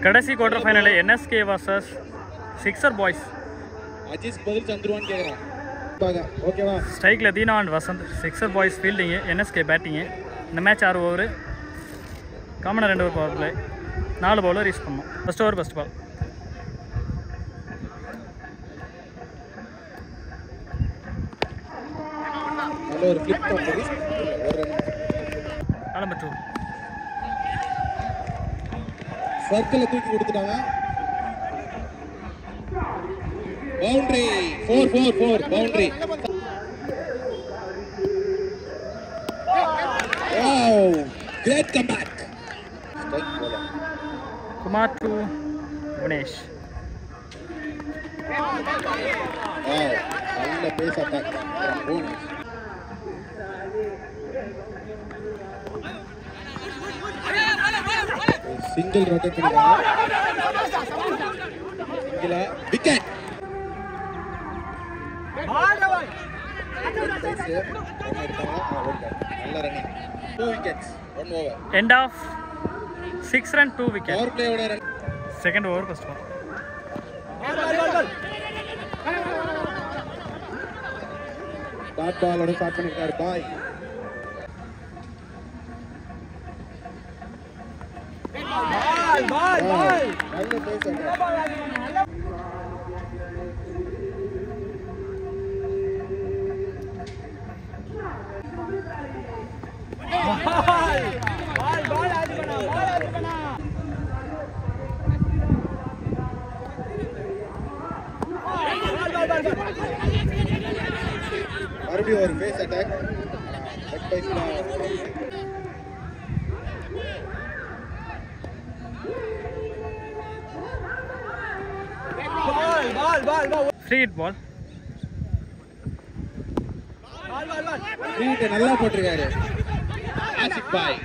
கடைசி quarter final NSK vs sixer boys. Aziz பதில் சந்துருவான்னு கேக்குறான். ஓகேவா? ஸ்ட்ரைக்ல Deena and Vasanth. Sixer boys fielding, NSK batting. இந்த மேட்ச் 6 ஓவர். காமனாக 2 over power play. 4 bowler use பண்ணோம். First over first ball. நல்ல ஒரு ஃபிளிப் பண்ணி நம்பர் 2 சர்க்கிள் தூக்கி கொடுத்துட்டாங்க. Boundary 4 boundary. Wow, great comeback. Strike ball. Kumar to Ganesh. Wow, நல்ல pace attack from Ganesh. Single rotate பண்ணிருக்காங்க. சிங்கிளா விக்கெட். நல்ல running. 2 wickets, 1 over. End of 6 run 2 wicket. Power play ஓட run. Second over first ball. Dot ball ஓட start பண்ணிருக்காரு பாய். பால் நல்ல pace attack. மறுபடியும் ஒரு பேஸ் அட்டாக். லெக் பைஸ்ல Free hit ball. ஃபீல்ட் நல்லா போட்டிருக்காரு ஆசிக் பாய்.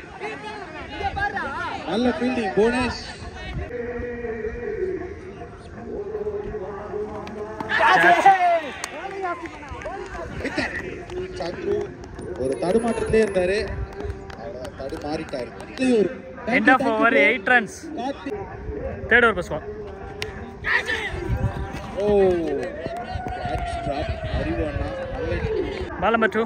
நல்ல ஃபீல்டிங் போனஸ். சந்துரு ஒரு தடுமாற்றத்திலே இருந்தாரு. தடு மாறிட்டாரு. End of over 8 runs. Third over first ball. ஓ கேட்ச் ட்ராப் அறிவானா. Ball number 2.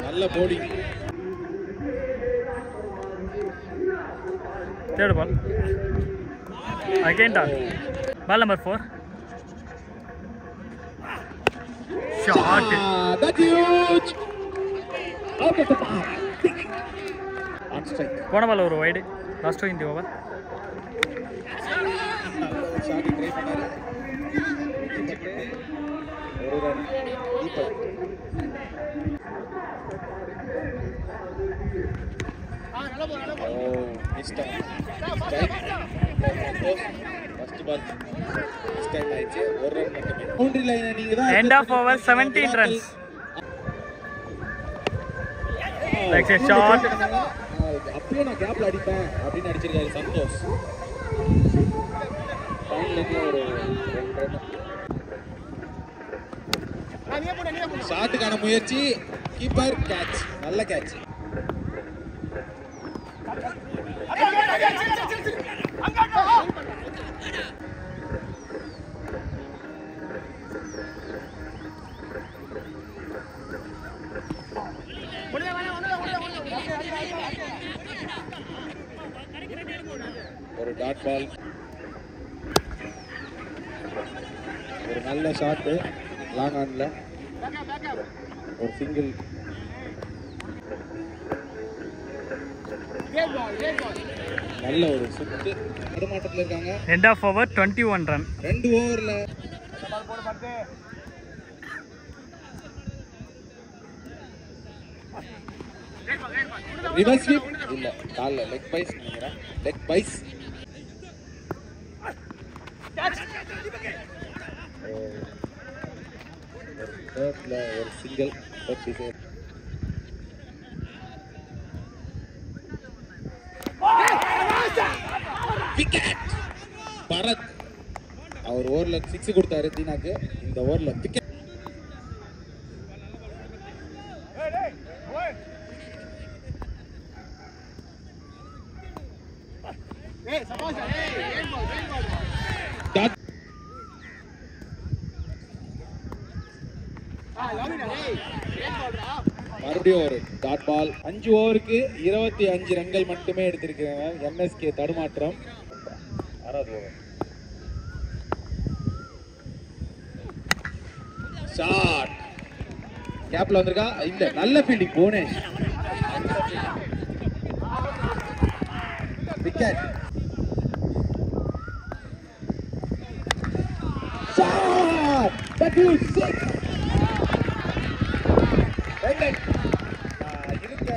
நல்ல bowling. Third ball. Again done. Ball number 4. Shot. That's huge. Out of the park. On strike. போன பால் ஒரு wide. Last in the over. Shot try பண்ணாரு. ஒரு run keeper. Missed strike. First ball strike ஆயிடுச்சு. ஒரு run மட்டுமே. Boundary line நீங்க தான். End of over 17 runs. Like a shot. அப்படியே நான் கேப்ல அடிப்பேன் அப்படின்னு அடிச்சிருக்காரு சந்தோஷ். ஷாட்டுக்கான முயற்சி. Keeper catch. நல்ல கேட்ச். ஒரு டாட் பால். ஒரு நல்ல ஷாட் லாங் ஆன்ல. ஒரு சிங்கிள். நல்ல ஒரு சுத்து. தடுமாட்டத்தில் இருக்காங்க. End of over 21 run. 2 ஓவர்ல ரிவர்ஸ் ஸ்வீப் இல்ல கால்ல லெக் பைஸ் நினைக்கிறேன். லெக் பைஸ். தேர்ட்ல ஒரு சிங்கிள். விக்கெட். பரத் அவர் ஓவர்ல 6 கொடுத்தாரு தீனாக்கு. இந்த ஓவர்ல விக்கெட். மறுபடியும் ஒரு டாட் பால். 5 ஓவருக்கு 25 ரன்கள் மட்டுமே எடுத்திருக்கிறாங்க. என்எஸ்கே தடுமாற்றம். 6வது ஓவர். ஷாட் கேப்ல வந்திருக்கா. இல்ல, நல்ல fielding Bhuvanesh. Wicket. Shot that you six. Wicket. இருக்க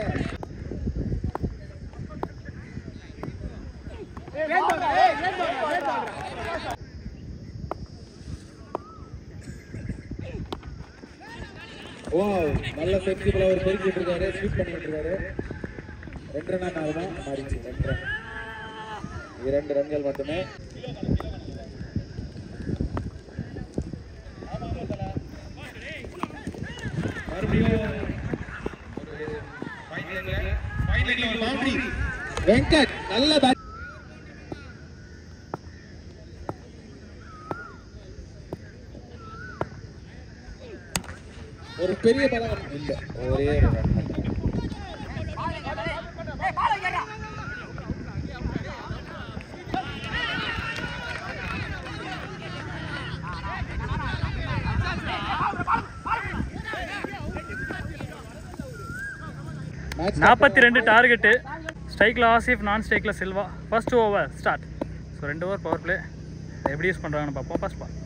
ஓ, நல்ல ஃபிளெக்சிபிளா ஒரு பெருக்கிட்டு இருக்காரு, ஸ்வீப் பண்ணிட்டு இருக்காரு. 2 ரன் ஆகுமா மாறிச்சு. 2 ரன். 2 ரன்கள் மட்டுமே. வெங்கட் நல்ல பேட். ஒரு பெரிய பலம் இல்ல, ஒரே ஒரு ரன். நாற்பத்தி 42 டார்கெட்டு. ஸ்ட்ரைக்கில் ஆசிஃப், நான் ஸ்ட்ரைக்கில் Silva. First over start. So 2 over power play எப்படி யூஸ் பண்ணுறாங்கன்னு பார்ப்போம். First ball.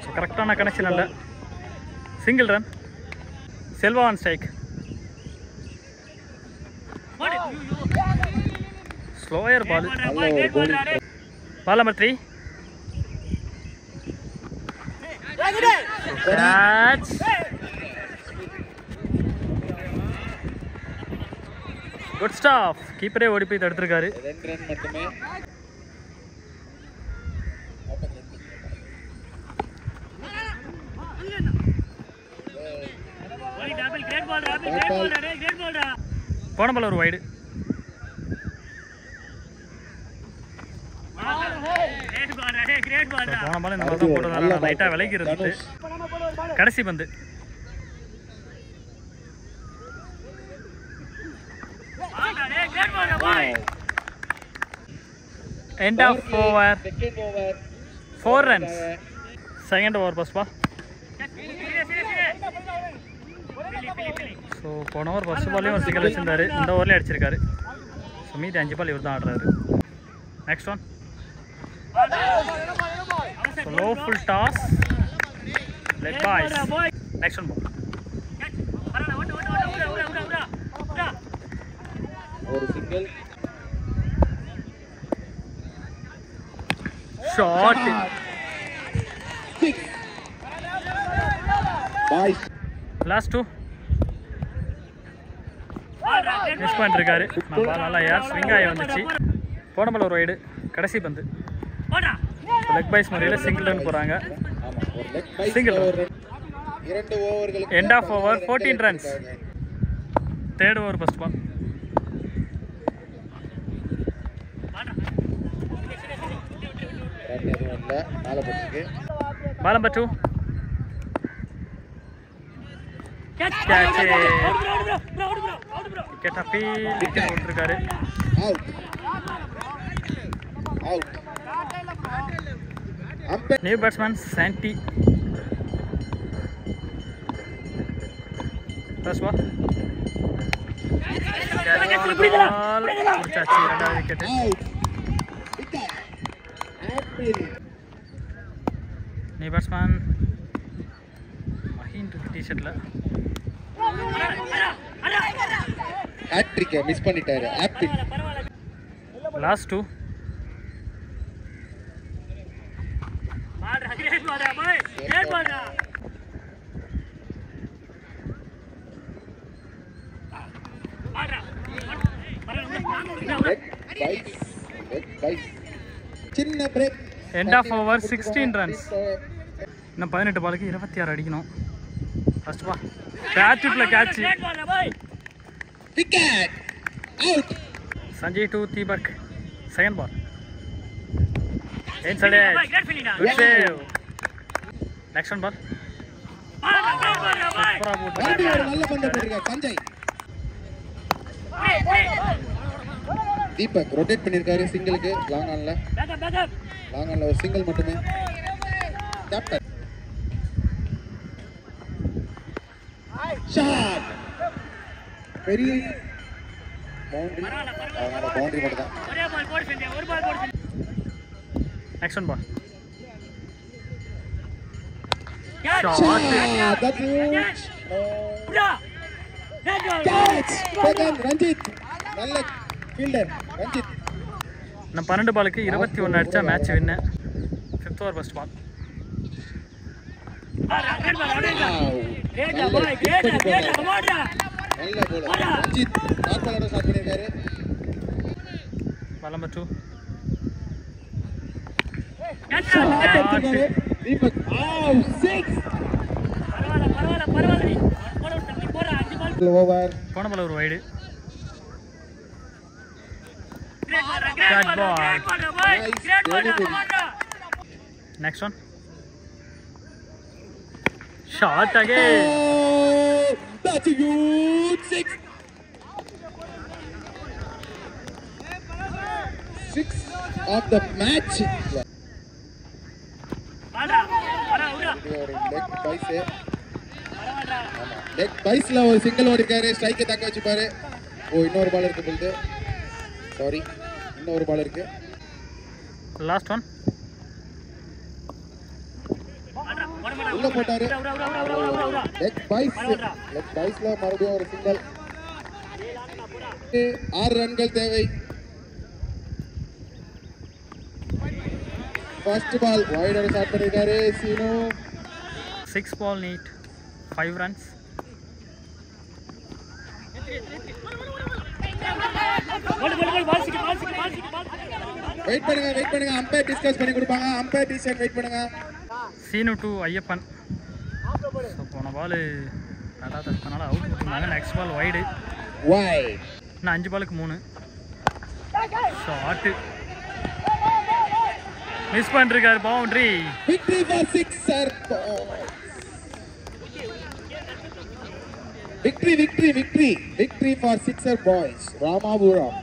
ஸோ கரெக்டான கனெக்ஷன் இல்லை. Single run. Selva on strike. Slower ball. Ball number 3. Catch. Good stop. கீப்பரே ஓடி போய் தடுத்துருக்காரு. 2 ரன் மட்டுமே. போன பால் ஒரு வைடு. போன பால் இந்த மாதிரி தான் போட்டதால லைட்டாக விலைக்கு இருந்துச்சு. கடைசி பந்து. End of over. Second over. 4 runs. Second over first ball. So போன ஓவர் ஃபர்ஸ்ட் பால்லையும் ஒரு சிங்கிள் வச்சிருந்தாரு. இந்த ஓவர்லேயே அடிச்சிருக்காரு. ஸோ மீதி 5 பால் இவர் தான் ஆடுறாரு. Next one. Low full toss. Leg byes. Next one ball. ஒரு single. Shot. 6 boys. Last 2. Miss பண்ணிருக்காரு. பால் நல்லா ஏர் ஸ்விங் ஆகி வந்துச்சு. போன பால் ஒரு வைடு. கடைசி பந்து. லெக் பைஸ் முறையில் சிங்கிள் ரன் போகிறாங்க. Single run. 2 ஓவர்களுக்கு end of over 14 runs. Third over first ball. Run எதுவும் இல்லை. மேலே போட்டுருக்கு. Ball number 2. Catch. Wicket appeal. Wicket போட்டிருக்காரு. Out. Out. New batsman Sandy. First ball. முடிச்சாச்சு. 2வது விக்கெட். நியூ பேட்ஸ்மேன் மஹின் இருக்கு டிஷர்ட்ல. ஹேட்ரிக் மிஸ் பண்ணிட்டாரு. ஆப்பிள். லாஸ்ட் 2. சின்ன break. End of over 16 runs. இன்னும் 18 பாலுக்கு 26 அடிக்கணும். First ball. பேட்ரிக்ல catch. Wicket. Out. Sanjay to Deepak. Second ball. Inside edge. Good save. Next one ball. சூப்பரா போட்டு மறுபடியும் ஒரு நல்ல பந்து போட்டிருக்காரு சஞ்சய். தீபக் ரொட்டேட் பண்ணிருக்காரு சிங்கிளுக்கு லாங் ஆன்ல ஒரு சிங்கிள் மட்டுமே. கேப்டன் ஷாட் பெரிய பவுண்டரி மட்டும் தான். நெக்ஸ்ட் ஒன் பால் ரஞ்சித் நல்ல ஃபீல்டர் ரஞ்சித். நம்ம 12 பாலுக்கு 21 அடிச்சா match win. 5th over first ball நல்ல போல ரஞ்சித் நார்மலோட ஸ்டார்ட் பண்ணிருக்காரு. Ball number 2 Deepak 6 over. போன பால் ஒரு wide. Next one shot again. That's a huge 6 of the match. Leg பைஸ்ல ஒரு சிங்கிள் ஓடிருக்காரு. ஸ்ட்ரைக்கை தக்க வச்சுப்பாரு. இன்னொரு பால் இருக்கு போகுது. சாரி, இன்னொரு பால் இருக்கு. லாஸ்ட் ஒன் உள்ள போட்டாரு. லெக் பைஸ்ல மறுபடியும் ஒரு சிங்கிள். 6 ரன்கள் தேவை. ஃபர்ஸ்ட் பால் வைடர் ஸ்டார்ட் பண்ணிருக்காரு Seenu. 6 ball neat 5 runs. Wait பண்ணுங்க அம்பையர் டிஸ்கஸ் பண்ணி கொடுப்பாங்க. அம்பையர் டிசிஷன் வெயிட் பண்ணுங்க. சீனு டு ஐயப்பன். போன பால் நல்லா தடுத்தனால அவுட் கொடுத்தாங்க. Next ball wide. இன்னும் 5 பாலுக்கு 3 ஷாட் மிஸ் பண்ணிருக்காரு. Boundary. Victory for sixer. Victory for sixer boys Ramapuram.